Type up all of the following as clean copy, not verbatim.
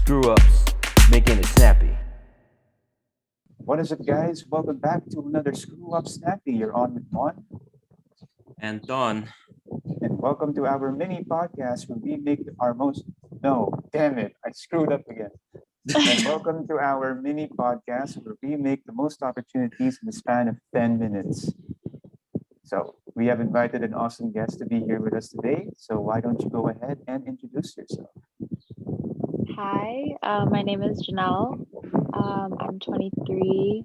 screw ups, making it snappy. What is up, guys? Welcome back to another Screw Up Snappy. You're on with Mon, And Don, and welcome to our mini podcast where we make our most. No, damn it, I screwed up again. And welcome to our mini podcast where we make the most opportunities in the span of 10 minutes. So, we have invited an awesome guest to be here with us today. So, why don't you go ahead and introduce yourself? Hi, my name is Jeanelle. I'm 23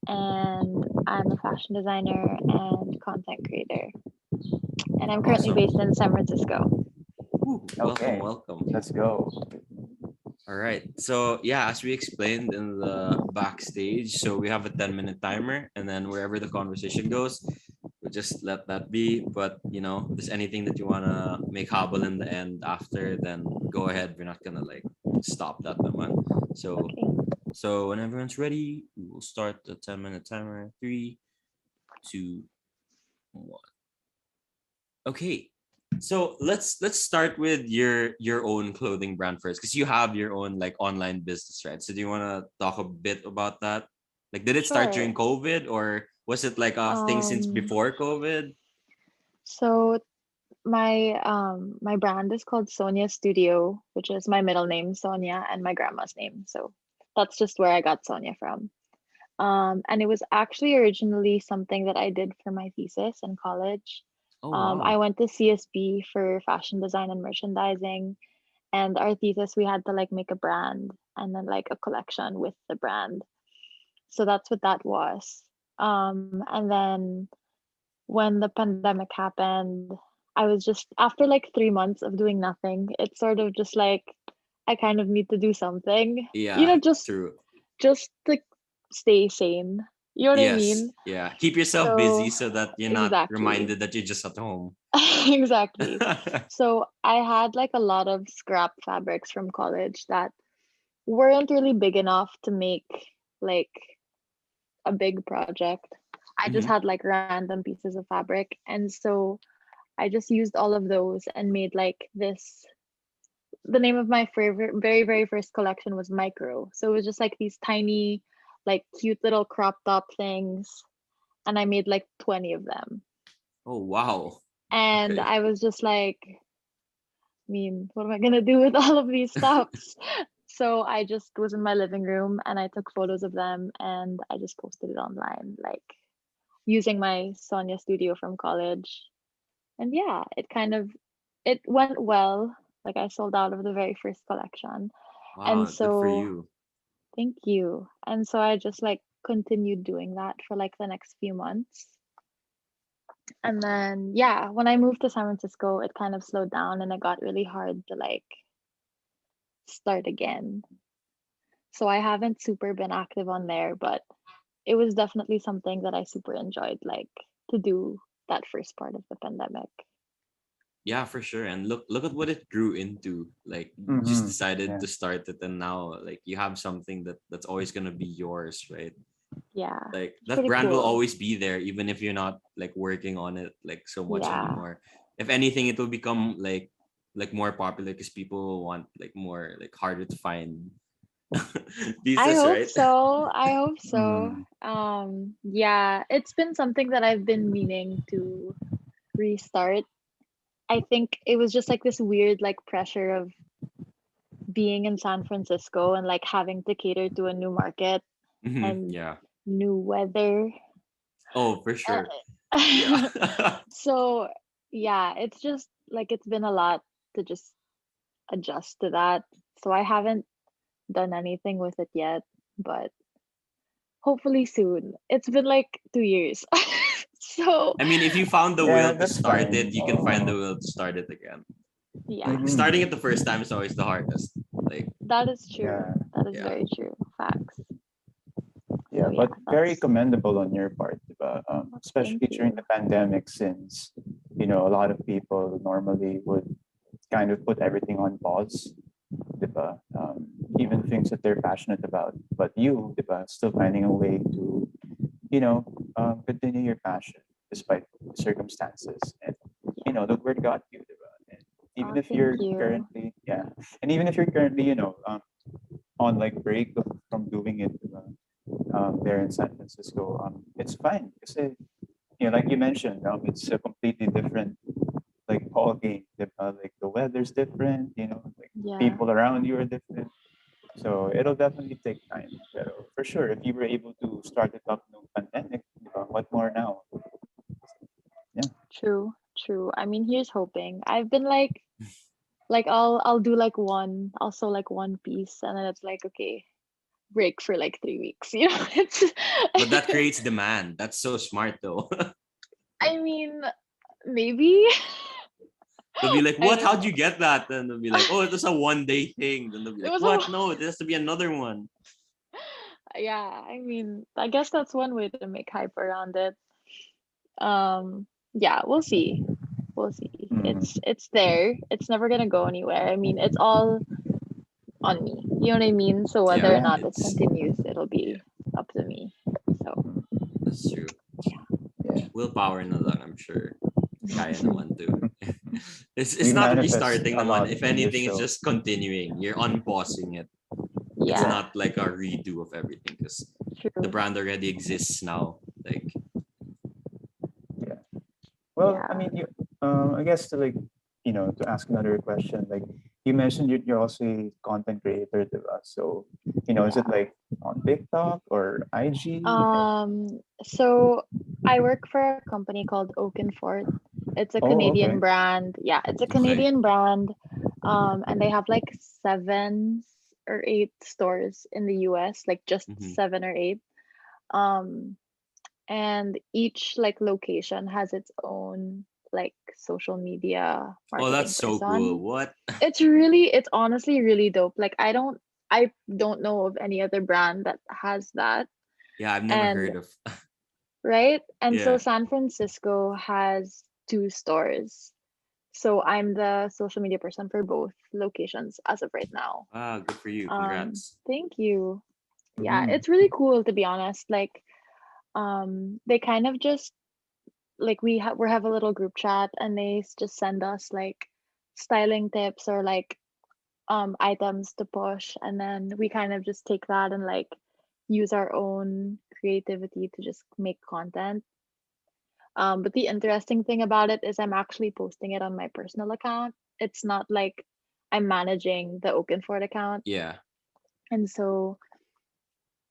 and I'm a fashion designer and content creator. And I'm currently awesome. based in San Francisco. Welcome, Okay. welcome. Let's go. All right. So, yeah, as we explained in the backstage, so we have a 10-minute timer, and then wherever the conversation goes, we'll just let that be. But, if there's anything that you want to make habal in the end after, then go ahead. We're not going to stop that naman. So, Okay. so when everyone's ready, we will start the 10-minute timer. 3, 2, 1. Okay. So let's start with your own clothing brand first, because you have your own online business, right? So do you want to talk a bit about that? Like, did it start during Sure. COVID, or was it like a thing since Um, before COVID? so my brand is called Sonia Studio, which is my middle name, Sonia, and my grandma's name. So that's just where I got Sonia from. And it was actually originally something that I did for my thesis in college. Oh I wow. went to CSB for fashion design and merchandising, and our thesis we had to make a brand and then a collection with the brand. So that's what that was. And then when the pandemic happened, I was just after 3 months of doing nothing, it's sort of just I kind of need to do something, Yeah, just true. to stay sane. You know what I Yes. mean? Yeah. Keep yourself busy So so that you're not exactly. reminded that you're just at home. Exactly. So I had a lot of scrap fabrics from college that weren't really big enough to make like a big project. I just Hmm. had random pieces of fabric. And so I just used all of those and made this. The name of my favorite, very, very first collection was Micro. So it was just these tiny, cute little crop top things. And I made 20 of them. Oh wow. And Okay. I was just what am I gonna do with all of these stuffs? So I just was in my living room and I took photos of them and I just posted it online, using my Sonia studio from college. And yeah, it went well. I sold out of the very first collection. And Wow, good for so you. thank you. And so I just continued doing that for the next few months. And then yeah, when I moved to San Francisco, it kind of slowed down and it got really hard to start again. So I haven't super been active on there, but it was definitely something that I super enjoyed to do that first part of the pandemic. Yeah, for sure. And look at what it grew into. Like, you just Mm-hmm. decided Yeah. to start it, and now you have something that's always gonna be yours, right? Yeah, Like, it's that pretty brand will cool. always be there, even if you're not working on it so much Yeah. anymore. If anything, it will become more popular because people want more harder to find I pieces, hope right? so. I hope so. Mm-hmm. Yeah, it's been something that I've been meaning to restart. I think it was just this weird pressure of being in San Francisco and having to cater to a new market and Yeah. new weather. Oh, for sure. Yeah. Uh, so yeah, it's just it's been a lot to just adjust to that. So I haven't done anything with it yet, but hopefully soon. It's been 2 years. So I mean, if you found the Yeah, will to that's start it, fine. you can find the will to start it again. yeah, Like, Mm-hmm. starting it the first time is always the hardest. Like, that is true. Yeah. That is yeah. very true. Facts. Yeah, So yeah, but very that's commendable on your part, diba? thank Especially during the you. pandemic, since a lot of people normally would kind of put everything on pause, diba? Even things that they're passionate about. But you, diba, still finding a way to continue your passion despite the circumstances, and Yeah. look where it got you, diba? And even Oh, if thank you're you. currently, yeah, and even if you're currently, on like break from doing it there in San Francisco, it's fine because like you mentioned, it's a completely different like ball game. Like the weather's different, like Yeah, people around you are different. So it'll definitely take time. But for sure, if you were able to start it up no pandemic, what more now? Yeah. true, true. I mean, here's hoping. I've been like I'll do like one, also like one piece, and then it's like okay, break for like 3 weeks. It's. But that creates demand. That's so smart though. I mean, maybe. They'll be like, I "What? don't How'd you know. get that?" Then they'll be like, "Oh, it was a 1 day thing." Then they'll be It like, was "What? No, it has to be another one." yeah. I mean, I guess that's one way to make hype around it. Yeah, we'll see. We'll see. Mm, It's there. It's never gonna go anywhere. I mean, it's all on me. You know what I mean? So whether Yeah, or yeah. not it it's continues, it'll yeah, be up to me. So that's true. Yeah. Willpower na lang, I'm sure. Kaya naman to. It's We not manifest restarting a naman. lot If in this anything, it's show. just continuing. You're unpausing it. It's yeah, not like a redo of everything because the true. brand already exists now. Like, Yeah. Well, I Yeah. mean, I guess to ask another question, like you mentioned you're also a content creator to us. So, is it Yeah. like on TikTok or IG? So I work for a company called Oakenfort. It's a Oh, Canadian okay. brand. Yeah, it's a okay. Canadian brand. And they have like 7 or 8 stores in the US, like just Hmm. 7 or 8. Um, and each like location has its own like social media Oh, that's marketing so cool. person. What? It's honestly really dope. Like I don't know of any other brand that has that. Yeah, I've never And heard of. right? And so Yeah. San Francisco has 2 stores. So I'm the social media person for both locations as of right now. Ah, good for you. Congrats. Thank you. Yeah, Mm-hmm. it's really cool to be honest. Like, they kind of just like we have a little group chat and they just send us like styling tips or like items to push, and then we kind of just take that and like use our own creativity to just make content. But the interesting thing about it is I'm actually posting it on my personal account. It's not like I'm managing the Oakenford account. Yeah. And so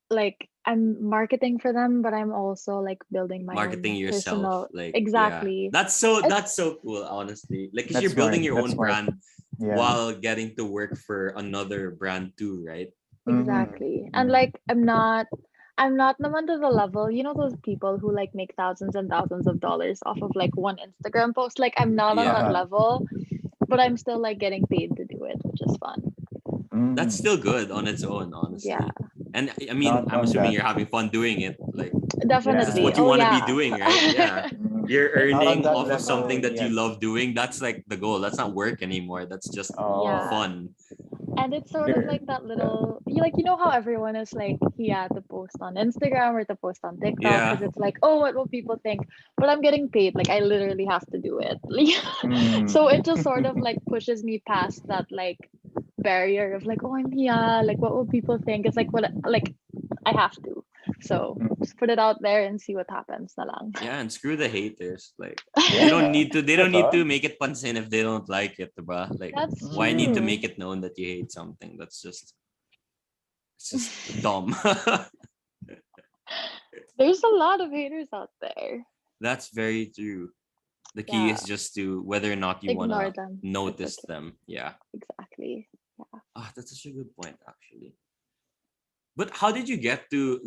like I'm marketing for them, but I'm also like building my Marketing own yourself. personal Like, yeah. exactly. That's It's so cool, honestly. Like, cause That's you're building smart. your That's own smart. brand Yeah. while getting to work for another brand too, right? exactly. And Mm-hmm. like I'm not naman to the level, those people who like make thousands and thousands of dollars off of like one Instagram post. Like I'm not on Yeah. that Uh-huh. level, but I'm still like getting paid to do it, which is fun. That's Mm. still good on its own, Yeah, honestly. And I mean, Not I'm on assuming that. you're having fun doing it. Like, because that's Yeah. definitely. what you Oh want to be yeah. doing, right? Yeah. Mm. You're Not on earning that off of It's level something fun. that you yet. love doing. That's like the goal. That's not work anymore. That's just Oh. Yeah. fun. And it's sort of There. like that Yeah. little, you know how everyone is like, yeah, to post on Instagram or to post on TikTok because Yeah. it's like, oh, what will people think? But I'm getting paid. Like I literally have to do it. So Mm. it just sort of like pushes me past that like barrier of like, oh, I'm here. Like, what will people think? It's like what like I have to. So just put it out there and see what happens na lang. Yeah, and screw the haters. Like, they don't Yeah. need to. They don't need Diba? to make it pansin if they don't like it, diba? Like, That's why need to Mm. true. make it known that you hate something? It's just dumb. There's a lot of haters out there. That's very true. The key Yeah, is just to whether or not you ignore wanna them. It's notice okay. them. Yeah. Exactly. Yeah. Ah, that's such a good point, actually. But how did you get to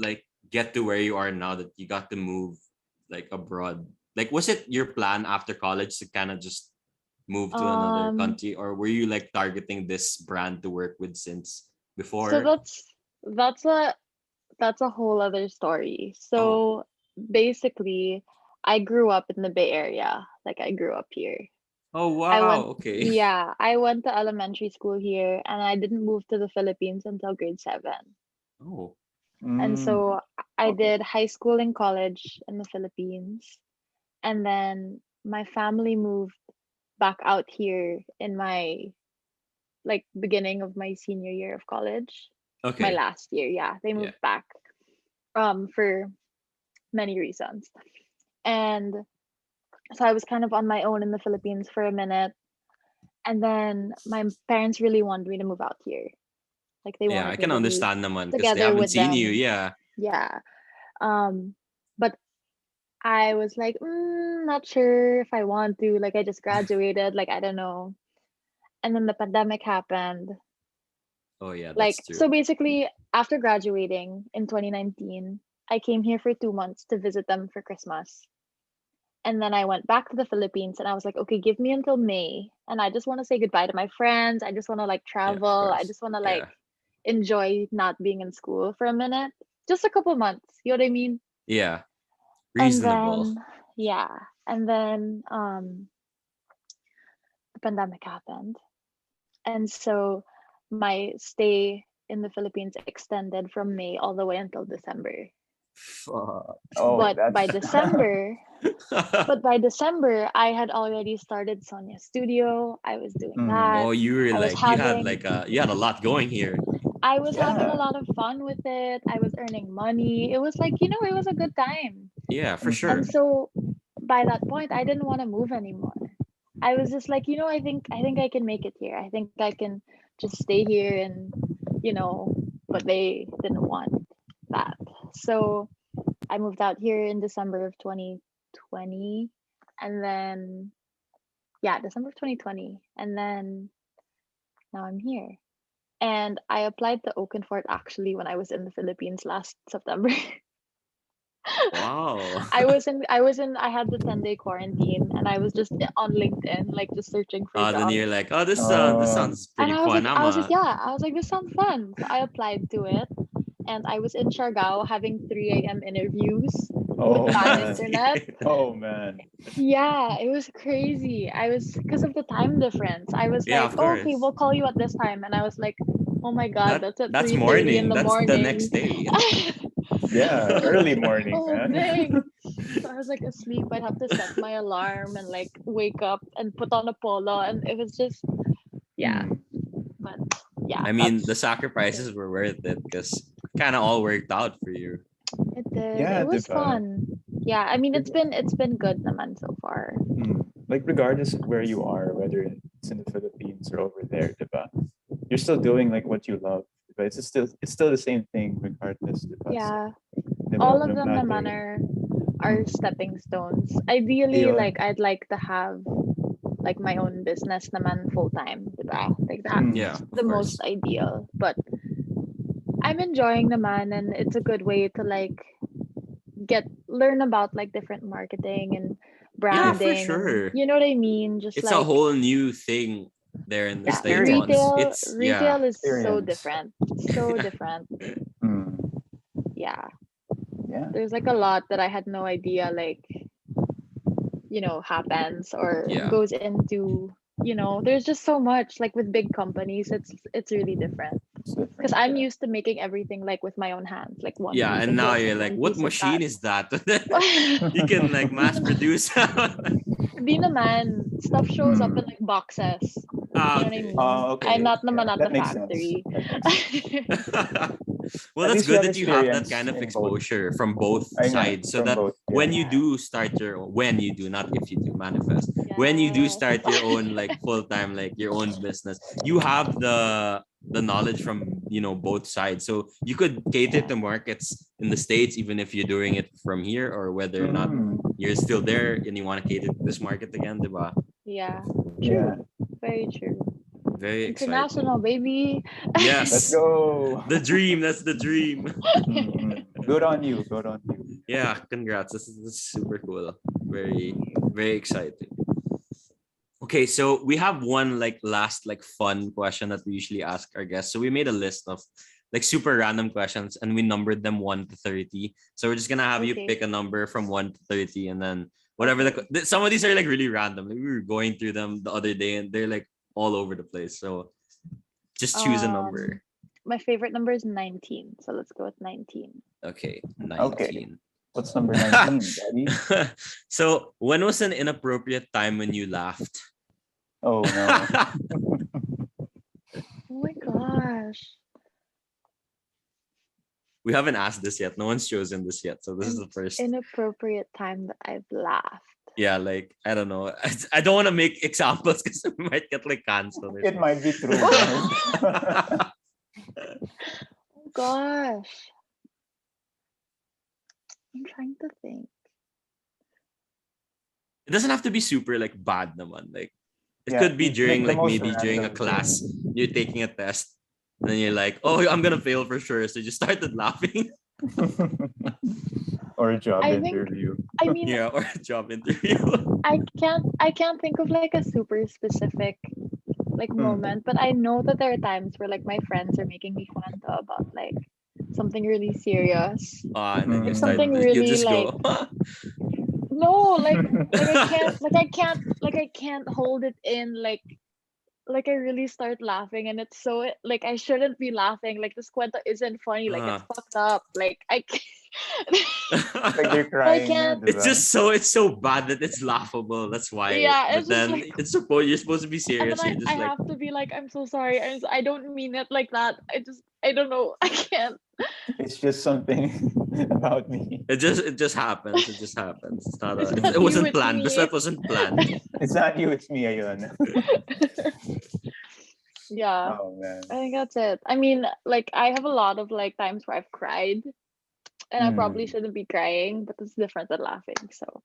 where you are now that you got to move like abroad? Like, was it your plan after college to kind of just move to another Um, country, or were you like targeting this brand to work with since so before? that's a whole other story. Oh, So basically, I grew up in the Bay Area. Like I grew up here. oh I wow, went okay. yeah, I went to elementary school here and I didn't move to the Philippines until grade 7. Oh, And Mm. so I Okay. did high school and college in the Philippines. And then my family moved back out here in my like beginning of my senior year of college. my Okay. last year. Yeah, they Yeah. moved back for many reasons. And so I was kind of on my own in the Philippines for a minute. And then my parents really wanted me to move out here. Like they Yeah, I wanted me can to be understand naman because they together haven't with seen you. them. Yeah. Yeah. But I was like, not sure if I want to. Like I just graduated. Like I don't know. And then the pandemic happened. Oh yeah, that's Like true. so basically after graduating in 2019, I came here for 2 months to visit them for Christmas. And then I went back to the Philippines and I was like, okay, give me until May. And I just want to say goodbye to my friends. I just want to like Yeah, of travel. I course. just want to like Yeah. enjoy not being in school for a minute. Just a couple months. You know what I mean? Yeah. And Reasonable. then yeah. And then the pandemic happened. And so my stay in the Philippines extended from May all the way until December. Fuck. Oh, But by that's December, I had already started Sonia Studio. I was doing Mm, that. Oh, you were I was like you had having like you had a lot going here. a yeah. lot of fun with it. I was earning money. It was like, it was a good time. Yeah, for Mhm. And sure. so by that point, I didn't want to move anymore. I was just like, I think I can make it here. I think I can just stay here and, but they didn't want that. So I moved out here in December of 2020. And then, yeah, December of 2020. And then now I'm here. And I applied to Oakenfort actually when I was in the Philippines last September. Wow. I had the 10-day quarantine and I was just on LinkedIn, like just searching for Then jobs. you're like, oh, this Oh, sounds And pretty fun. I'm I was like, this sounds fun. So I applied to it and I was in Siargao having 3 a.m. interviews with oh bad man. internet. Oh man. Yeah, it was crazy. I was because of the time difference. I was Yeah, like, of oh, okay, course. we'll call you at this time. And I was like, oh my God, that's at That's 3:30 in morning. the That's the next morning. day. Yeah, So, early morning, oh man. dang. So I was like asleep. I'd have to set my alarm and like wake up and put on a polo. And it was just, yeah. Mm, But yeah, I mean, the that's sacrifices were worth it because kind of all worked out for you. it did. yeah, It was diba? fun. Yeah, I mean it's been good naman so far. Like regardless of where you are, whether it's in the Philippines or over there, diba? You're still doing like what you love. But it's still the same thing regardless, diba? So, Yeah. diba? All of No them matter. naman are Mm, stepping stones. Ideally, ayun. like I'd like to have like my own business naman full time, diba? Like Mm, Yeah, that's of the most course. ideal. But I'm enjoying naman and it's a good way to like learn about like different marketing and Yeah, for branding and sure. you know what I mean? Just It's a like whole new thing there in the yeah, States experience. once. retail It's yeah. retail is so Experience. different. So different. Mm, Yeah. yeah. There's like a lot that I had no idea like happens or Yeah. goes into there's just so much like with big companies it's really different It's because different. I'm Yeah. used to making everything like with my own hands like one Yeah, piece and of now this you're and like, one what piece of that. machine is that? You can like mass produce. Di naman stuff shows up in Hmm. like boxes, you know what I Okay. mean? I'm Okay. not naman Yeah, at the that makes sense. factory. That makes sense. Well, At that's least you good have that you have that experience kind of in both. exposure from both I know sides so from that both. when Yeah. you Yeah, do start when you do, not if you do manifest, when you do yes. start your own like full-time, like your own business, you have the knowledge from both sides. So you could cater Yeah, to markets in the States, even if you're doing it from here, or whether or not Mm, you're still there and you want to cater to this market again, diba? yeah, yeah. true, very true. Very exciting. International baby. Let's Yes. go. The dream. That's the dream. Good on you. Good on you. Yeah, congrats. This is super cool. Very, very exciting. Okay, so we have one like last like fun question that we usually ask our guests. So we made a list of like super random questions and we numbered them 1 to 30. So we're just gonna have you Okay, pick a number from 1 to 30 and then whatever okay. some of these are like really random. Like, we were going through them the other day and they're like all over the place. So just choose a Um, number. my favorite number is 19, so let's go with 19. Okay, Okay. 19. What's number 19, Daddy? So when was an inappropriate time when you laughed? Oh no. Oh my gosh. We haven't asked this yet. No one's chosen this yet. So this is An the first. inappropriate time that I've laughed. Yeah, like I don't know. I don't want to make examples because we might get like canceled. Or It might be true, guys. Oh gosh. I'm trying to think. It doesn't have to be super like bad naman. Like it Yeah, could be make during the like most maybe during a random class, thing. you're taking a test, and then you're like, oh, I'm gonna fail for sure. So you just started laughing. Or a job I think interview. I mean Yeah, or a job interview. I can't think of like a super specific like moment, but I know that there are times where like my friends are making me fun about like something really serious. And then you Like start something you really just like go. no, like I can't hold it in like I really start laughing and it's so like I shouldn't be laughing. Like this cuento isn't funny, like it's fucked up. Like I Like they're I crying na, can't It's diba? just it's so bad that it's laughable. That's why. yeah, But it's just then like you're supposed to be and then serious. I, You're I just like have to be like, I'm so sorry. I don't mean it like that. I don't know. I can't. It's just something about me. it just happens. It just happens. It's not It's it not you, wasn't it's planned. This me. stuff wasn't planned. It's not you, it's me, ayun. Yeah, Oh man. I think that's it. I mean, like I have a lot of like times where I've cried and I probably Mm. shouldn't be crying, but it's different than laughing. So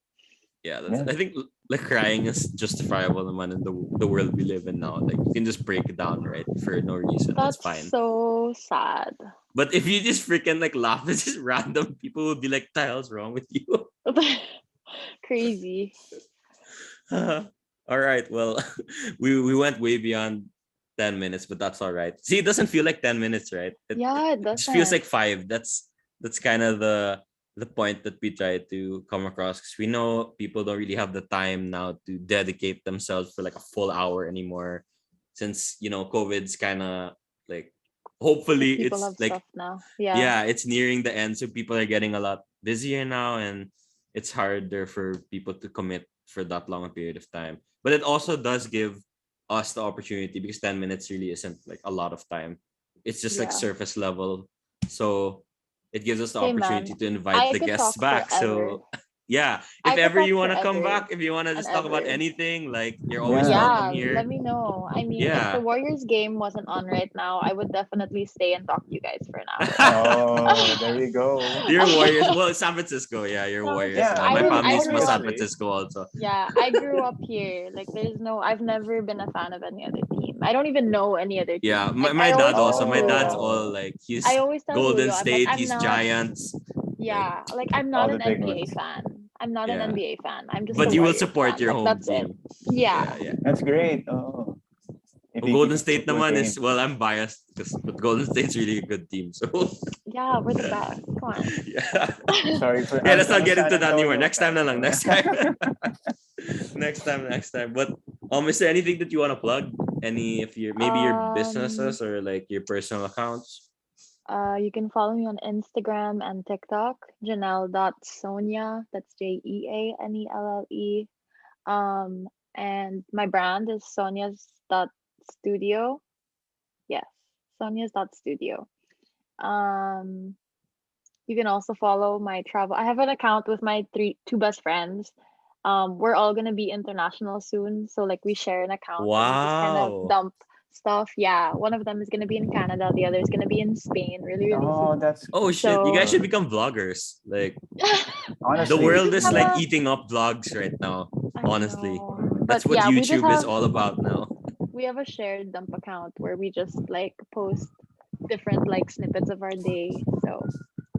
Yeah, Yeah. I think like crying is justifiable naman in the world we live in now. Like you can just break it down, right? For no reason. That's that's fine. so sad. But if you just freaking like laugh at just random people will be like, the hell's wrong with you? Crazy. All right. Well, we went way beyond 10 minutes, but that's all right. See, it doesn't feel like 10 minutes, right? Yeah, it It just feels doesn't. like 5. That's kind of the point that we try to come across because we know people don't really have the time now to dedicate themselves for like a full hour anymore since COVID's kind of like hopefully Like people it's have like stuff now. Yeah. yeah, it's nearing the end, so people are getting a lot busier now, and it's harder for people to commit for that long a period of time. But it also does give us the opportunity because 10 minutes really isn't like a lot of time. It's just like Yeah. surface level. So it gives us the Hey man, opportunity to invite I the could guests talk back. forever. So yeah, if I could ever talk you want to come forever back, if you want to and just talk about ever. anything, like you're always Yeah. welcome Yeah, let here. me know. I mean, if the Yeah. Warriors game wasn't on right now, I would definitely stay and talk to you guys for an hour. Oh, there we go. You're Warriors. Well, it's San Francisco. Yeah, you're San Warriors. Francisco. Yeah, My well, family I is from grew up. San obviously. Francisco also. Yeah, I grew up here. Like, I've never been a fan of any other team. I don't even know any other Yeah, team. my, Like, my I always dad tell also. My dad's Julio. all Oh, like I he's always tell Golden Julio, I'm like, State, I'm he's not. Giants. Like Yeah, like I'm all not the an big NBA ones. fan. I'm not an yeah, NBA fan. I'm just a but you will Warriors support fan. your Like, home that's it. team. Yeah. Yeah, yeah. That's great. Oh, if Well, you keep Golden it State simple, naman is game. well, I'm biased but Golden State's really a good team. So Yeah, we're the best. Come on. yeah, Sorry for yeah. Let's I'm not a get San into that anymore. Antonio Next time, fan. na lang. Next time. Next time. But is there anything that you want to plug? Any if your maybe your Um, businesses or like your personal accounts? you can follow me on Instagram and TikTok, Jeanelle.Sonia. That's JeANELLE. And my brand is Sonia's.studio. Yes, Sonia's.studio. Um, you can also follow my travel. I have an account with my two best friends. We're all gonna be international soon, so like we share an account and we just kind of Wow. dump stuff. Yeah, one of them is gonna be in Canada, the other is gonna be in Spain, really, really Oh, soon. that's Oh shit! You guys So should become vloggers. Like the honestly. we world just is have like Yeah. a. eating up vlogs right now. I Honestly, know, but that's what yeah, we just YouTube is have all about now. we have a shared dump account where we just like post different like snippets of our day. So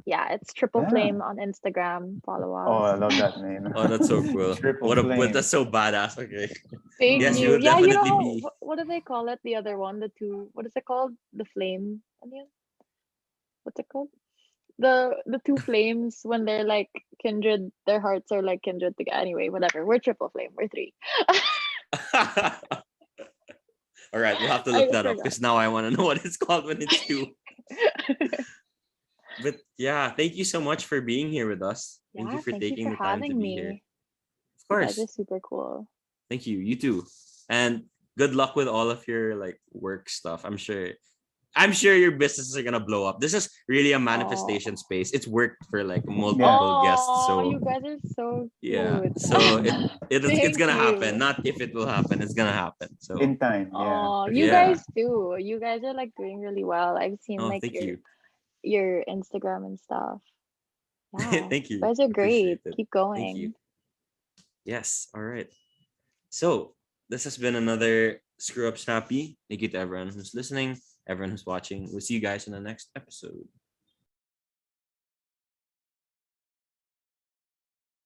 yeah, it's Triple Yeah. Flame on Instagram. Follow Oh, us. I love that name. Oh, that's so cool. Triple What flame. that's so badass. Okay. Thank Yes, Oh. you you. will Yeah, you know definitely how be. what do they call it? The other one, the two. What is it called? The flame. Ano yun? What's it called? The two flames when they're like kindred. Their hearts are like kindred together. Anyway, whatever. We're Triple Flame. We're three. All right, we'll have to I look that up forgot. because now I want to know what it's called when it's two. But yeah, thank you so much for being here with us. Thank you Yeah, for thank you for taking the time to having be here. me. Of You guys are course. super cool. Thank you. You too. And good luck with all of your like work stuff. I'm sure I'm sure your businesses are gonna blow up. This is really a Oh. manifestation space. It's worked for like multiple guests. Oh, So you guys are so yeah. cute. So it's Thank gonna happen. you. Not if it will happen. It's gonna happen. So In time, yeah. Oh, for you sure. yeah. guys too. You guys are like doing really well. I've seen Oh, like thank you. your Instagram and stuff. Yeah, Thank you you. guys are Appreciate great. it. Keep Thank you. going. Yes. All right. So this has been another Screw Up Snappy. Thank you to everyone who's listening, everyone who's watching. We'll see you guys in the next episode.